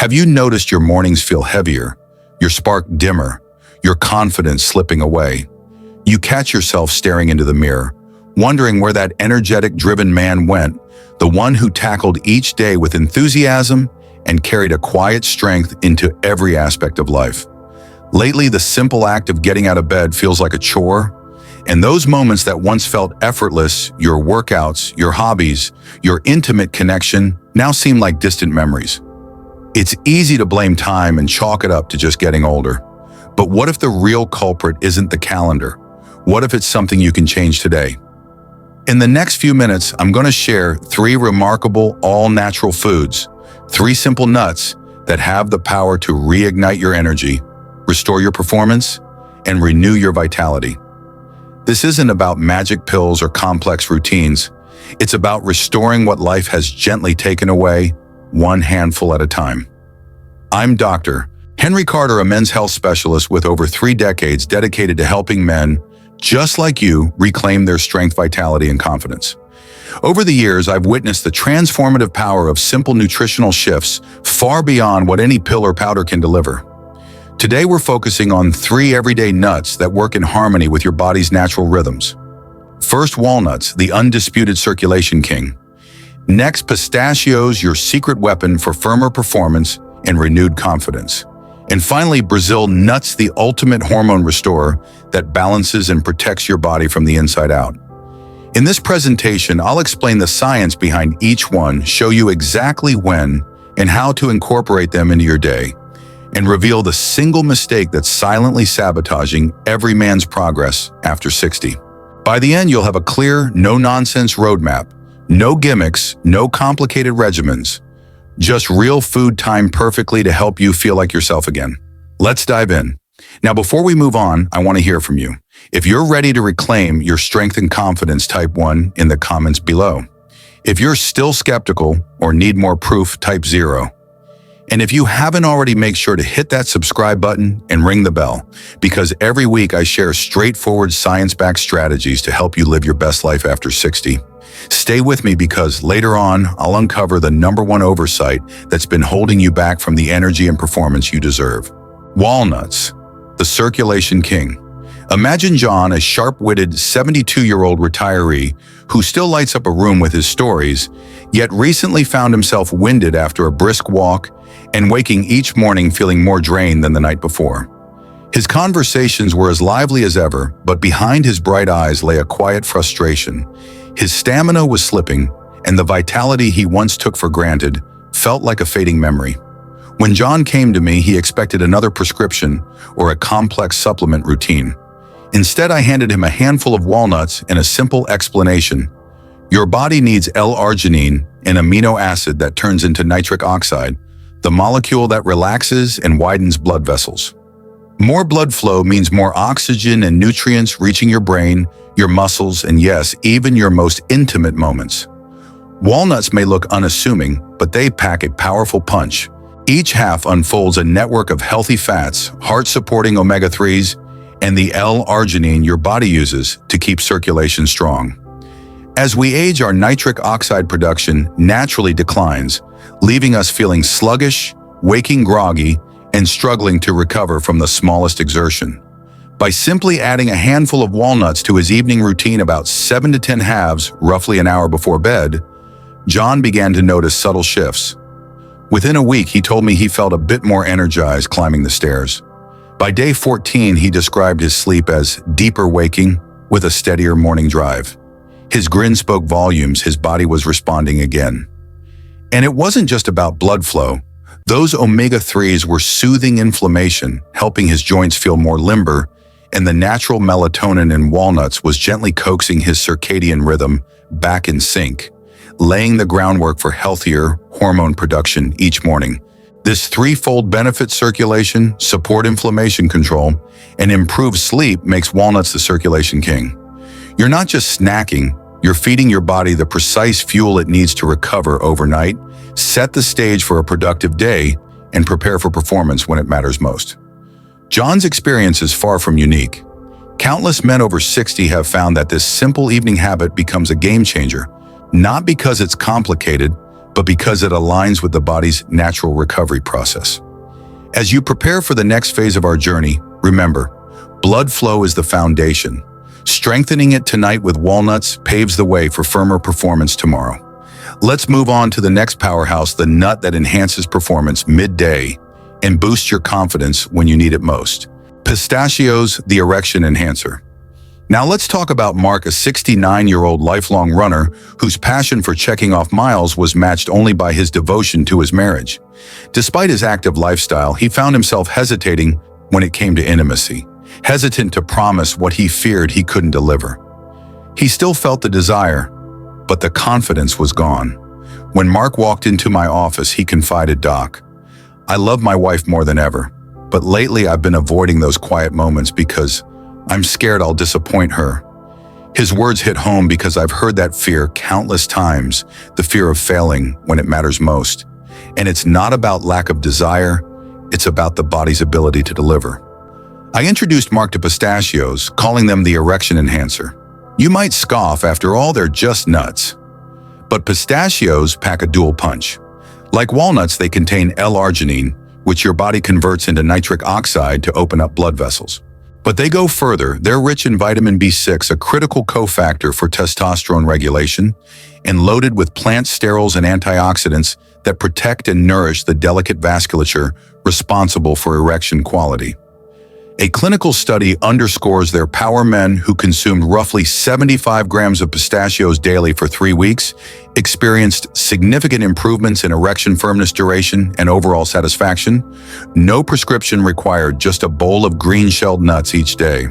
Have you noticed your mornings feel heavier, your spark dimmer, your confidence slipping away? You catch yourself staring into the mirror, wondering where that energetic, driven man went, the one who tackled each day with enthusiasm and carried a quiet strength into every aspect of life. Lately, the simple act of getting out of bed feels like a chore, and those moments that once felt effortless, your workouts, your hobbies, your intimate connection, now seem like distant memories. It's easy to blame time and chalk it up to just getting older. But what if the real culprit isn't the calendar? What if it's something you can change today? In the next few minutes, I'm going to share 3 remarkable, all-natural foods, 3 simple nuts that have the power to reignite your energy, restore your performance, and renew your vitality. This isn't about magic pills or complex routines. It's about restoring what life has gently taken away, one handful at a time. I'm Dr. Henry Carter, a men's health specialist with over 3 decades dedicated to helping men, just like you, reclaim their strength, vitality, and confidence. Over the years, I've witnessed the transformative power of simple nutritional shifts far beyond what any pill or powder can deliver. Today, we're focusing on 3 everyday nuts that work in harmony with your body's natural rhythms. First, walnuts, the undisputed circulation king. Next, pistachios, your secret weapon for firmer performance and renewed confidence. And finally, Brazil nuts, the ultimate hormone restorer that balances and protects your body from the inside out. In this presentation, I'll explain the science behind each one, show you exactly when and how to incorporate them into your day, and reveal the single mistake that's silently sabotaging every man's progress after 60. By the end, you'll have a clear, no-nonsense roadmap, no gimmicks, no complicated regimens, just real food timed perfectly to help you feel like yourself again. Let's dive in. Now, before we move on, I want to hear from you. If you're ready to reclaim your strength and confidence, type 1 in the comments below. If you're still skeptical or need more proof, type 0. And if you haven't already, make sure to hit that subscribe button and ring the bell, because every week I share straightforward science-backed strategies to help you live your best life after 60. Stay with me, because later on, I'll uncover the #1 oversight that's been holding you back from the energy and performance you deserve. Walnuts, the circulation king. Imagine John, a sharp-witted 72-year-old retiree who still lights up a room with his stories, yet recently found himself winded after a brisk walk and waking each morning feeling more drained than the night before. His conversations were as lively as ever, but behind his bright eyes lay a quiet frustration. His stamina was slipping, and the vitality he once took for granted felt like a fading memory. When John came to me, he expected another prescription or a complex supplement routine. Instead, I handed him a handful of walnuts and a simple explanation. Your body needs L-arginine, an amino acid that turns into nitric oxide, the molecule that relaxes and widens blood vessels. More blood flow means more oxygen and nutrients reaching your brain, your muscles, and yes, even your most intimate moments. Walnuts may look unassuming, but they pack a powerful punch. Each half unfolds a network of healthy fats, heart-supporting omega-3s, and the L-arginine your body uses to keep circulation strong. As we age, our nitric oxide production naturally declines, leaving us feeling sluggish, waking groggy, and struggling to recover from the smallest exertion. By simply adding a handful of walnuts to his evening routine about 7 to 10 halves, roughly an hour before bed, John began to notice subtle shifts. Within a week, he told me he felt a bit more energized climbing the stairs. By day 14, he described his sleep as deeper waking with a steadier morning drive. His grin spoke volumes. His body was responding again. And it wasn't just about blood flow. Those omega-3s were soothing inflammation, helping his joints feel more limber, and the natural melatonin in walnuts was gently coaxing his circadian rhythm back in sync, laying the groundwork for healthier hormone production each morning. This threefold benefit: circulation, support inflammation control, and improve sleep makes walnuts the circulation king. You're not just snacking, you're feeding your body the precise fuel it needs to recover overnight, set the stage for a productive day, and prepare for performance when it matters most. John's experience is far from unique. Countless men over 60 have found that this simple evening habit becomes a game changer, not because it's complicated, but because it aligns with the body's natural recovery process. As you prepare for the next phase of our journey, remember, blood flow is the foundation. Strengthening it tonight with walnuts paves the way for firmer performance tomorrow. Let's move on to the next powerhouse, the nut that enhances performance midday and boosts your confidence when you need it most. Pistachios, the erection enhancer. Now let's talk about Mark, a 69-year-old lifelong runner whose passion for checking off miles was matched only by his devotion to his marriage. Despite his active lifestyle, he found himself hesitating when it came to intimacy, hesitant to promise what he feared he couldn't deliver. He still felt the desire, but the confidence was gone. When Mark walked into my office, he confided, "Doc, I love my wife more than ever, but lately I've been avoiding those quiet moments because I'm scared I'll disappoint her." His words hit home because I've heard that fear countless times, the fear of failing when it matters most. And it's not about lack of desire, it's about the body's ability to deliver. I introduced Mark to pistachios, calling them the erection enhancer. You might scoff, after all, they're just nuts. But pistachios pack a dual punch. Like walnuts, they contain L-arginine, which your body converts into nitric oxide to open up blood vessels. But they go further. They're rich in vitamin B6, a critical cofactor for testosterone regulation, and loaded with plant sterols and antioxidants that protect and nourish the delicate vasculature responsible for erection quality. A clinical study underscores their power. Men who consumed roughly 75 grams of pistachios daily for 3 weeks experienced significant improvements in erection firmness, duration, and overall satisfaction. No prescription required, just a bowl of green-shelled nuts each day.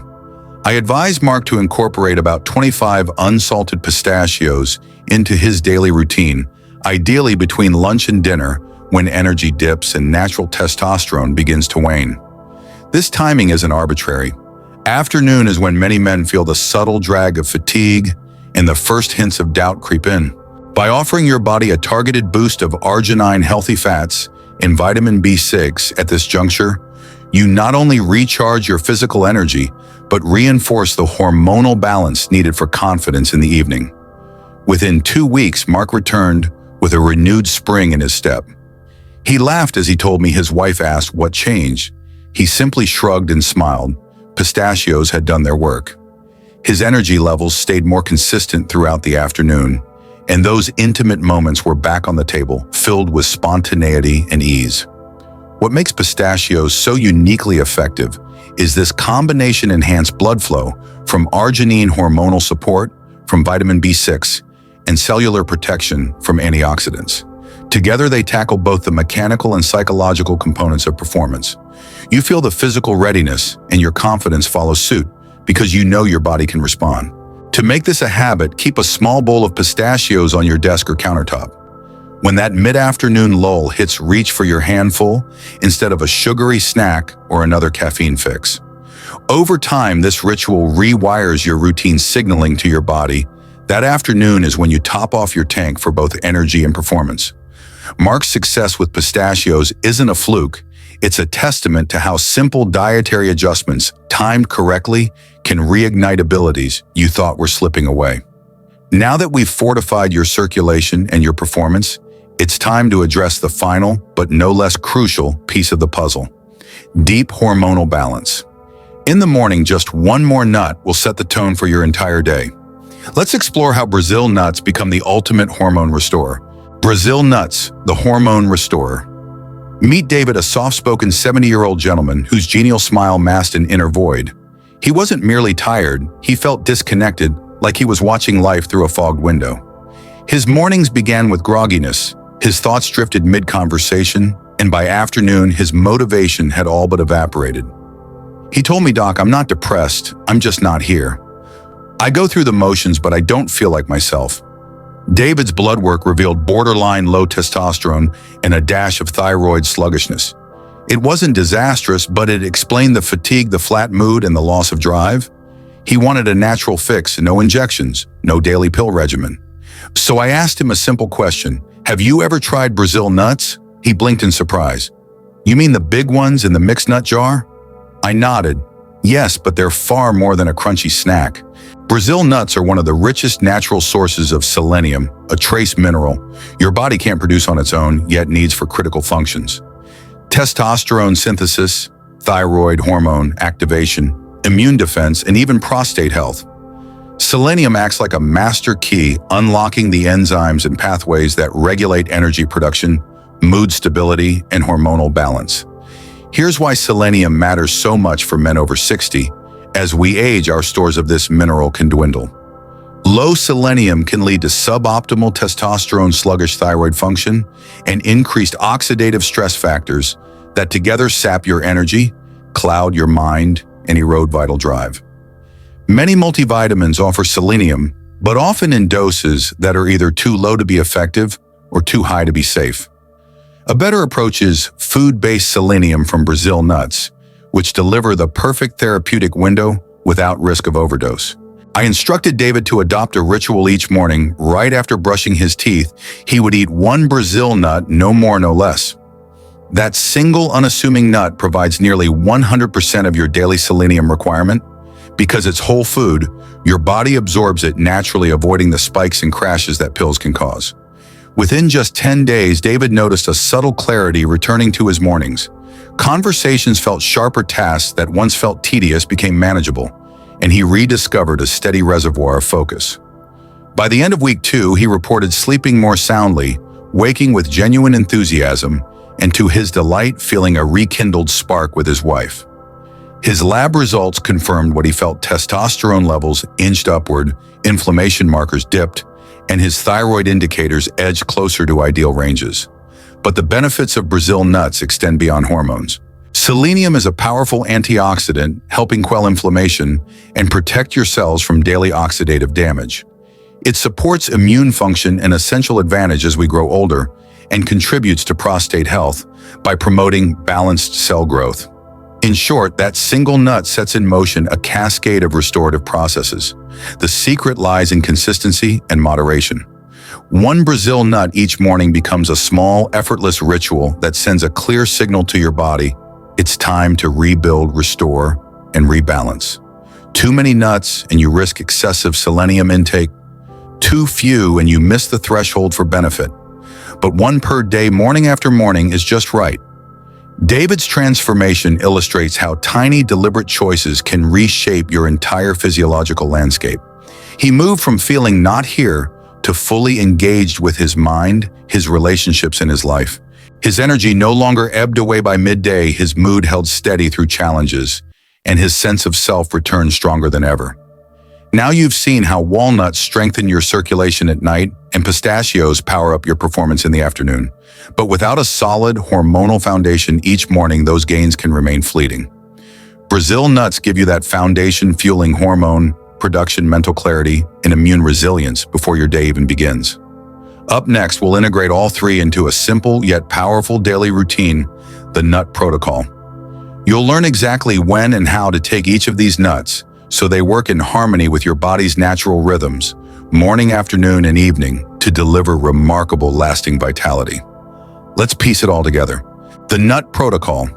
I advised Mark to incorporate about 25 unsalted pistachios into his daily routine, ideally between lunch and dinner when energy dips and natural testosterone begins to wane. This timing isn't arbitrary. Afternoon is when many men feel the subtle drag of fatigue and the first hints of doubt creep in. By offering your body a targeted boost of arginine, healthy fats, and vitamin B6 at this juncture, you not only recharge your physical energy, but reinforce the hormonal balance needed for confidence in the evening. Within 2 weeks, Mark returned with a renewed spring in his step. He laughed as he told me his wife asked what changed. He simply shrugged and smiled. Pistachios had done their work. His energy levels stayed more consistent throughout the afternoon, and those intimate moments were back on the table, filled with spontaneity and ease. What makes pistachios so uniquely effective is this combination: enhanced blood flow from arginine, hormonal support from vitamin B6, and cellular protection from antioxidants. Together, they tackle both the mechanical and psychological components of performance. You feel the physical readiness, and your confidence follows suit because you know your body can respond. To make this a habit, keep a small bowl of pistachios on your desk or countertop. When that mid-afternoon lull hits, reach for your handful instead of a sugary snack or another caffeine fix. Over time, this ritual rewires your routine, signaling to your body that afternoon is when you top off your tank for both energy and performance. Mark's success with pistachios isn't a fluke. It's a testament to how simple dietary adjustments, timed correctly, can reignite abilities you thought were slipping away. Now that we've fortified your circulation and your performance, it's time to address the final, but no less crucial, piece of the puzzle: deep hormonal balance. In the morning, just one more nut will set the tone for your entire day. Let's explore how Brazil nuts become the ultimate hormone restorer. Brazil nuts, the hormone restorer. Meet David, a soft-spoken 70-year-old gentleman whose genial smile masked an inner void. He wasn't merely tired, he felt disconnected, like he was watching life through a fogged window. His mornings began with grogginess, his thoughts drifted mid-conversation, and by afternoon, his motivation had all but evaporated. He told me, "Doc, I'm not depressed, I'm just not here. I go through the motions, but I don't feel like myself." David's blood work revealed borderline low testosterone and a dash of thyroid sluggishness. It wasn't disastrous, but it explained the fatigue, the flat mood, and the loss of drive. He wanted a natural fix, no injections, no daily pill regimen. So I asked him a simple question: "Have you ever tried Brazil nuts?" He blinked in surprise. "You mean the big ones in the mixed nut jar?" I nodded. "Yes, but they're far more than a crunchy snack. Brazil nuts are one of the richest natural sources of selenium, a trace mineral your body can't produce on its own, yet needs for critical functions. Testosterone synthesis, thyroid hormone activation, immune defense, and even prostate health. Selenium acts like a master key, unlocking the enzymes and pathways that regulate energy production, mood stability, and hormonal balance. Here's why selenium matters so much for men over 60. As we age, our stores of this mineral can dwindle. Low selenium can lead to suboptimal testosterone, sluggish thyroid function, and increased oxidative stress factors that together sap your energy, cloud your mind, and erode vital drive. Many multivitamins offer selenium, but often in doses that are either too low to be effective or too high to be safe. A better approach is food-based selenium from Brazil nuts, which deliver the perfect therapeutic window without risk of overdose. I instructed David to adopt a ritual each morning. Right after brushing his teeth, he would eat one Brazil nut, no more, no less. That single unassuming nut provides nearly 100% of your daily selenium requirement. Because it's whole food, your body absorbs it naturally, avoiding the spikes and crashes that pills can cause. Within just 10 days, David noticed a subtle clarity returning to his mornings. Conversations felt sharper, tasks that once felt tedious became manageable, and he rediscovered a steady reservoir of focus. By the end of week 2, he reported sleeping more soundly, waking with genuine enthusiasm, and to his delight, feeling a rekindled spark with his wife. His lab results confirmed what he felt: testosterone levels inched upward, inflammation markers dipped, and his thyroid indicators edged closer to ideal ranges. But the benefits of Brazil nuts extend beyond hormones. Selenium is a powerful antioxidant, helping quell inflammation and protect your cells from daily oxidative damage. It supports immune function, an essential advantage as we grow older, and contributes to prostate health by promoting balanced cell growth. In short, that single nut sets in motion a cascade of restorative processes. The secret lies in consistency and moderation. One Brazil nut each morning becomes a small, effortless ritual that sends a clear signal to your body. It's time to rebuild, restore, and rebalance. Too many nuts and you risk excessive selenium intake. Too few and you miss the threshold for benefit. But one per day, morning after morning, is just right. David's transformation illustrates how tiny, deliberate choices can reshape your entire physiological landscape. He moved from feeling not here to fully engaged with his mind, his relationships, and his life. His energy no longer ebbed away by midday, his mood held steady through challenges, and his sense of self returned stronger than ever. Now you've seen how walnuts strengthen your circulation at night and pistachios power up your performance in the afternoon. But without a solid hormonal foundation each morning, those gains can remain fleeting. Brazil nuts give you that foundation, fueling hormone production, mental clarity, and immune resilience before your day even begins. Up next, we'll integrate all three into a simple yet powerful daily routine, the nut protocol. You'll learn exactly when and how to take each of these nuts so they work in harmony with your body's natural rhythms, morning, afternoon, and evening, to deliver remarkable, lasting vitality. Let's piece it all together. The nut protocol.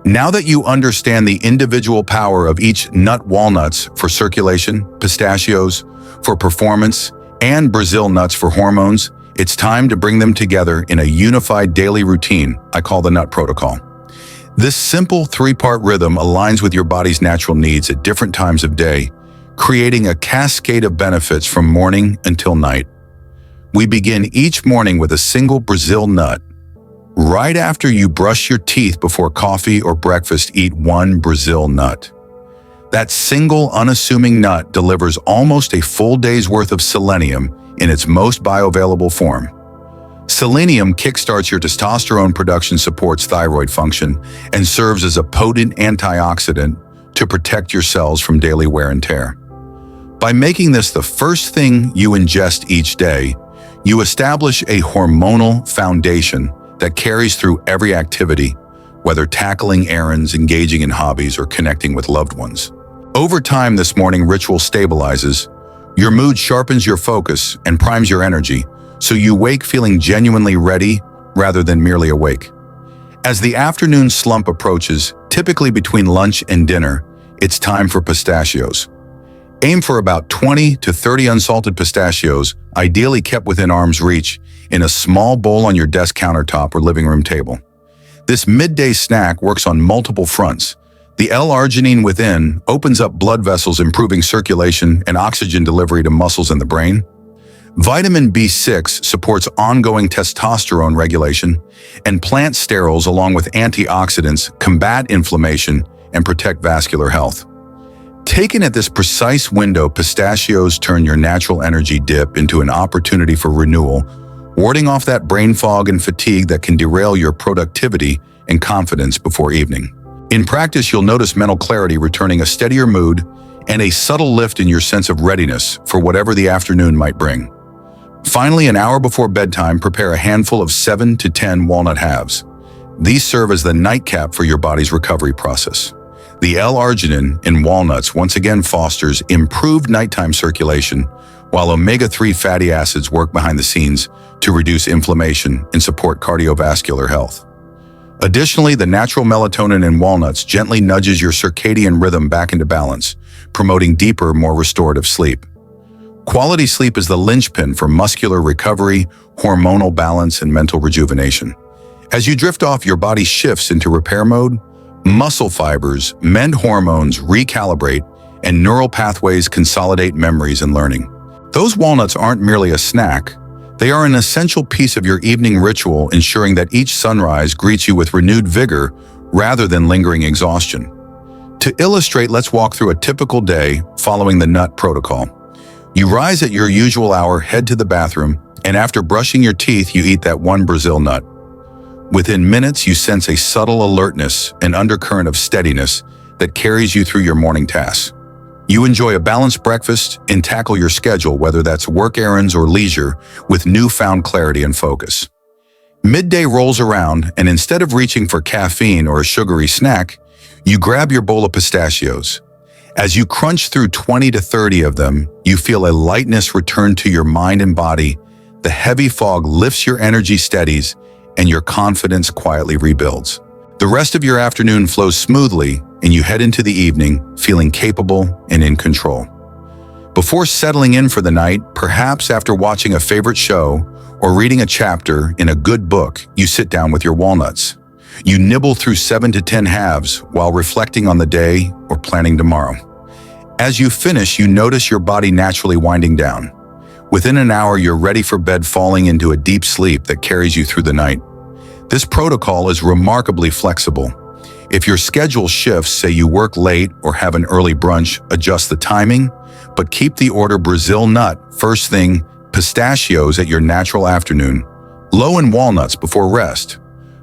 Now that you understand the individual power of each nut, walnuts for circulation, pistachios for performance, and Brazil nuts for hormones, it's time to bring them together in a unified daily routine I call the nut protocol. This simple 3-part rhythm aligns with your body's natural needs at different times of day, creating a cascade of benefits from morning until night. We begin each morning with a single Brazil nut. Right after you brush your teeth before coffee or breakfast, eat one Brazil nut. That single, unassuming nut delivers almost a full day's worth of selenium in its most bioavailable form. Selenium kickstarts your testosterone production, supports thyroid function, and serves as a potent antioxidant to protect your cells from daily wear and tear. By making this the first thing you ingest each day, you establish a hormonal foundation that carries through every activity, whether tackling errands, engaging in hobbies, or connecting with loved ones. Over time, this morning ritual stabilizes, your mood sharpens your focus, and primes your energy, so you wake feeling genuinely ready rather than merely awake. As the afternoon slump approaches, typically between lunch and dinner, it's time for pistachios. Aim for about 20 to 30 unsalted pistachios, ideally kept within arm's reach, in a small bowl on your desk countertop or living room table. This midday snack works on multiple fronts. The L-arginine within opens up blood vessels, improving circulation and oxygen delivery to muscles in the brain. Vitamin B6 supports ongoing testosterone regulation, and plant sterols along with antioxidants combat inflammation and protect vascular health. Taken at this precise window, pistachios turn your natural energy dip into an opportunity for renewal, warding off that brain fog and fatigue that can derail your productivity and confidence before evening. In practice, you'll notice mental clarity returning, a steadier mood, and a subtle lift in your sense of readiness for whatever the afternoon might bring. Finally, an hour before bedtime, prepare a handful of 7 to 10 walnut halves. These serve as the nightcap for your body's recovery process. The L-arginine in walnuts once again fosters improved nighttime circulation, while omega-3 fatty acids work behind the scenes to reduce inflammation and support cardiovascular health. Additionally, the natural melatonin in walnuts gently nudges your circadian rhythm back into balance, promoting deeper, more restorative sleep. Quality sleep is the linchpin for muscular recovery, hormonal balance, and mental rejuvenation. As you drift off, your body shifts into repair mode. Muscle fibers mend, hormones recalibrate, and neural pathways consolidate memories and learning. Those walnuts aren't merely a snack. They are an essential piece of your evening ritual, ensuring that each sunrise greets you with renewed vigor rather than lingering exhaustion. To illustrate, let's walk through a typical day following the nut protocol. You rise at your usual hour, head to the bathroom, and after brushing your teeth, you eat that one Brazil nut. Within minutes, you sense a subtle alertness and undercurrent of steadiness that carries you through your morning tasks. You enjoy a balanced breakfast and tackle your schedule, whether that's work errands or leisure, with newfound clarity and focus. Midday rolls around, and instead of reaching for caffeine or a sugary snack, you grab your bowl of pistachios. As you crunch through 20 to 30 of them, you feel a lightness return to your mind and body. The heavy fog lifts, your energy steadies, and your confidence quietly rebuilds. The rest of your afternoon flows smoothly, and you head into the evening feeling capable and in control. Before settling in for the night, perhaps after watching a favorite show or reading a chapter in a good book, you sit down with your walnuts. You nibble through 7 to 10 halves while reflecting on the day or planning tomorrow. As you finish, you notice your body naturally winding down. Within an hour, you're ready for bed, falling into a deep sleep that carries you through the night. This protocol is remarkably flexible. If your schedule shifts, say you work late or have an early brunch, adjust the timing, but keep the order: Brazil nut first thing, pistachios at your natural afternoon, low in walnuts before rest.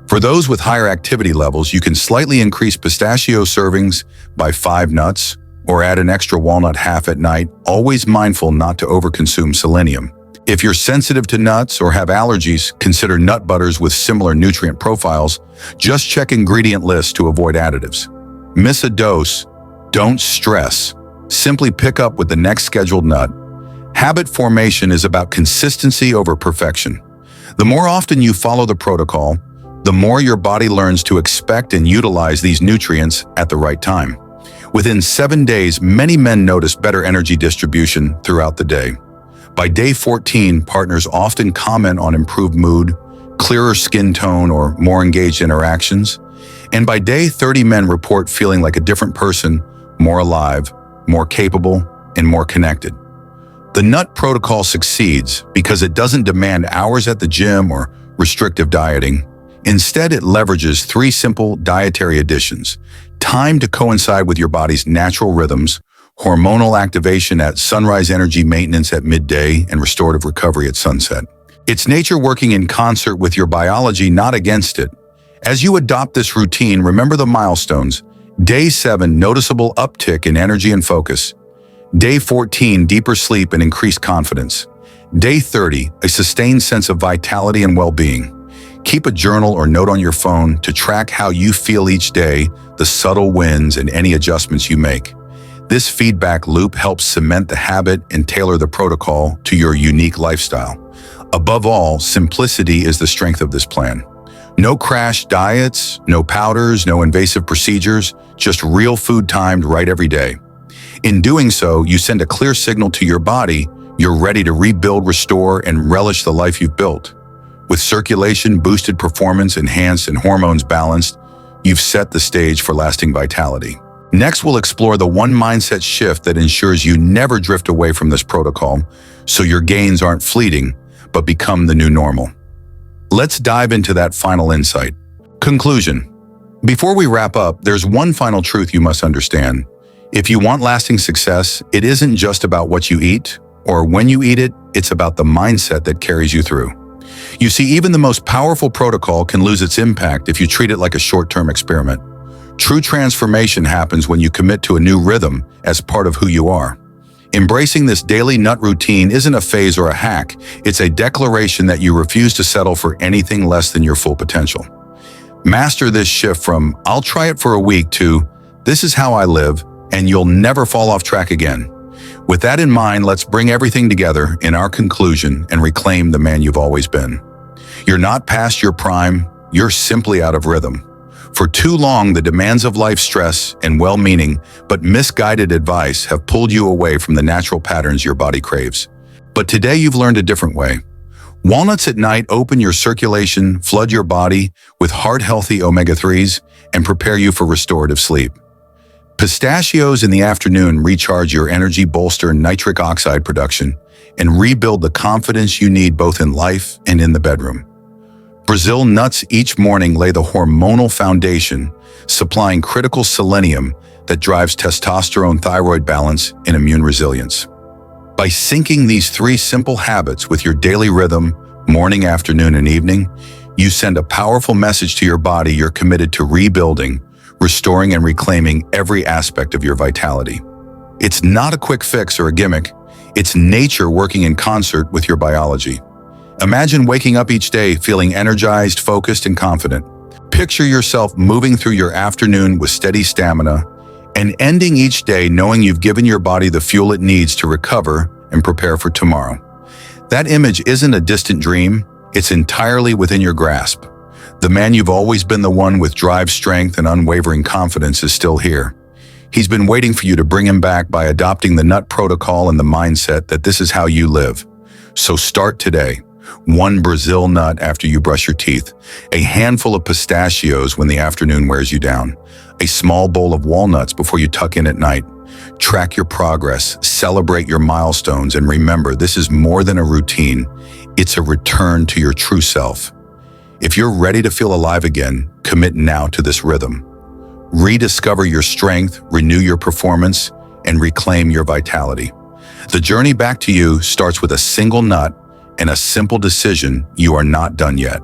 For those with higher activity levels, you can slightly increase pistachio servings by 5 nuts or add an extra walnut half at night, always mindful not to overconsume selenium. If you're sensitive to nuts or have allergies, consider nut butters with similar nutrient profiles. Just check ingredient lists to avoid additives. Miss a dose? Don't stress. Simply pick up with the next scheduled nut. Habit formation is about consistency over perfection. The more often you follow the protocol, the more your body learns to expect and utilize these nutrients at the right time. Within 7 days, many men notice better energy distribution throughout the day. By day 14, partners often comment on improved mood, clearer skin tone, or more engaged interactions. And by day 30, men report feeling like a different person, more alive, more capable, and more connected. The nut protocol succeeds because it doesn't demand hours at the gym or restrictive dieting. Instead, it leverages 3 simple dietary additions: time to coincide with your body's natural rhythms, hormonal activation at sunrise, energy maintenance at midday, and restorative recovery at sunset. It's nature working in concert with your biology, not against it. As you adopt this routine, remember the milestones. Day 7, noticeable uptick in energy and focus. Day 14, deeper sleep and increased confidence. Day 30, a sustained sense of vitality and well-being. Keep a journal or note on your phone to track how you feel each day, the subtle wins, and any adjustments you make. This feedback loop helps cement the habit and tailor the protocol to your unique lifestyle. Above all, simplicity is the strength of this plan. No crash diets, no powders, no invasive procedures, just real food timed right every day. In doing so, you send a clear signal to your body you're ready to rebuild, restore, and relish the life you've built. With circulation, boosted performance enhanced, and hormones balanced, you've set the stage for lasting vitality. Next, we'll explore the one mindset shift that ensures you never drift away from this protocol, so your gains aren't fleeting, but become the new normal. Let's dive into that final insight. Conclusion. Before we wrap up, there's one final truth you must understand. If you want lasting success, it isn't just about what you eat, or when you eat it, it's about the mindset that carries you through. You see, even the most powerful protocol can lose its impact if you treat it like a short-term experiment. True transformation happens when you commit to a new rhythm as part of who you are. Embracing this daily nut routine isn't a phase or a hack, it's a declaration that you refuse to settle for anything less than your full potential. Master this shift from, "I'll try it for a week," to, "This is how I live," and you'll never fall off track again. With that in mind, let's bring everything together in our conclusion and reclaim the man you've always been. You're not past your prime, you're simply out of rhythm. For too long, the demands of life, stress, and well-meaning but misguided advice have pulled you away from the natural patterns your body craves. But today you've learned a different way. Walnuts at night open your circulation, flood your body with heart-healthy omega-3s, and prepare you for restorative sleep. Pistachios in the afternoon recharge your energy, bolster nitric oxide production, and rebuild the confidence you need both in life and in the bedroom. Brazil nuts each morning lay the hormonal foundation, supplying critical selenium that drives testosterone, thyroid balance, and immune resilience. By syncing these three simple habits with your daily rhythm, morning, afternoon, and evening, you send a powerful message to your body you're committed to rebuilding, restoring, and reclaiming every aspect of your vitality. It's not a quick fix or a gimmick, it's nature working in concert with your biology. Imagine waking up each day feeling energized, focused, and confident. Picture yourself moving through your afternoon with steady stamina and ending each day knowing you've given your body the fuel it needs to recover and prepare for tomorrow. That image isn't a distant dream, it's entirely within your grasp. The man you've always been, the one with drive, strength, and unwavering confidence, is still here. He's been waiting for you to bring him back by adopting the nut protocol and the mindset that this is how you live. So start today. One Brazil nut after you brush your teeth, a handful of pistachios when the afternoon wears you down, a small bowl of walnuts before you tuck in at night. Track your progress, celebrate your milestones, and remember, this is more than a routine. It's a return to your true self. If you're ready to feel alive again, commit now to this rhythm. Rediscover your strength, renew your performance, and reclaim your vitality. The journey back to you starts with a single nut and a simple decision: you are not done yet.